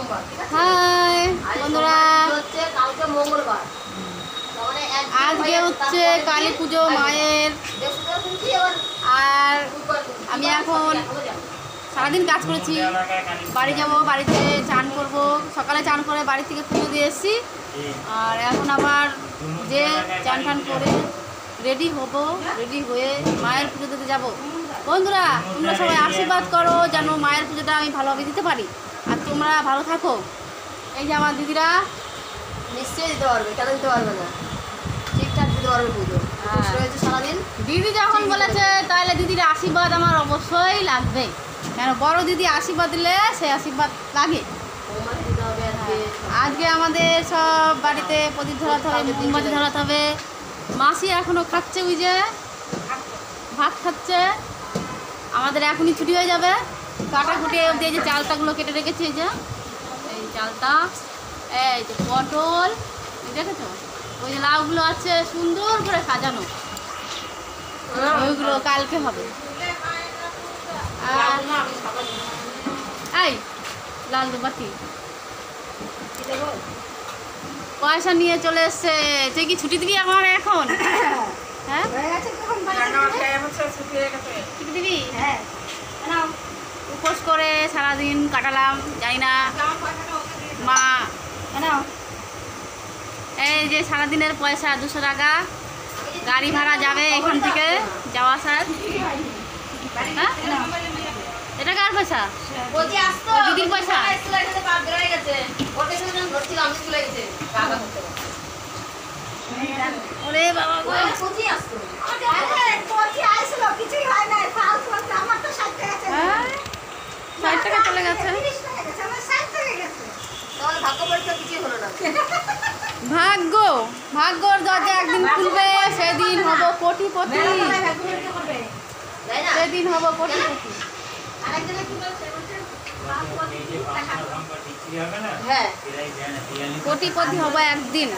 High বন্ধুরা, আজকে হচ্ছে কালী পুজো মায়ের। আর আমি এখন সারাদিন কাজ করেছি, বাড়ি যাব, বাড়িতে চান করব। সকালে চান করে বাড়ি থেকে পুজো দিয়ে এসেছি। আর এখন আবার যে চান টান করে রেডি হব, রেডি হয়ে মায়ের পুজো দিতে যাব। বন্ধুরা, তোমরা সবাই আশীর্বাদ করো যেন মায়ের পুজোটা আমি ভালোভাবে দিতে পারি। আর তোমরা ভালো থাকো। এই যে আমার দিদিরা নিশ্চয়ই দিতে পারবে, কেন দিতে পারবে না? ঠিকঠাক দিতে পারবে পুজো। হয়েছে সারাদিন দিদি যখন বলেছে তাহলে দিদির আশীর্বাদ আমার অবশ্যই লাগবে। কেন বড় দিদি আশীর্বাদ দিলে সেই আশীর্বাদ লাগে। আজকে আমাদের সব বাড়িতে প্রদীপ ধরাতে হবে, মোমবাতি ধরাতে হবে। মাসি এখনও খাচ্ছে, ওই যে ভাত খাচ্ছে। আমাদের এখনই ছুটি হয়ে যাবে। কাটা কুটে দিয়ে যে চালতাগুলো কেটে রেখেছি, এই যে এই চালতা, এই যে পটল দেখেছো, ওই যে লাউগুলো আছে সুন্দর করে সাজানো, ওইগুলো কালকে হবে। আর এই লাল বাতি পয়সা নিয়ে চলে এসছে। তুই কি ছুটি দিবি আমার এখন? হ্যাঁ ছুটি দিবি? হ্যাঁ, উপোস করে সারাদিন কাটালাম, জানি না মা। এই যে সারাদিনের পয়সা 200 টাকা গাড়ি ভাড়া যাবে এখান থেকে যাওয়া আসার। হ্যাঁ, এটা কার পয়সা? দিদির পয়সা। ওরে বাবা, 60 টাকা চলে গেছে। ভাগ্য ভাগ্যর দরজা একদিন খুলবে, সেদিন হব কোটিপতি, সেদিন হব কোটিপতি। কোটিপতি হব একদিন।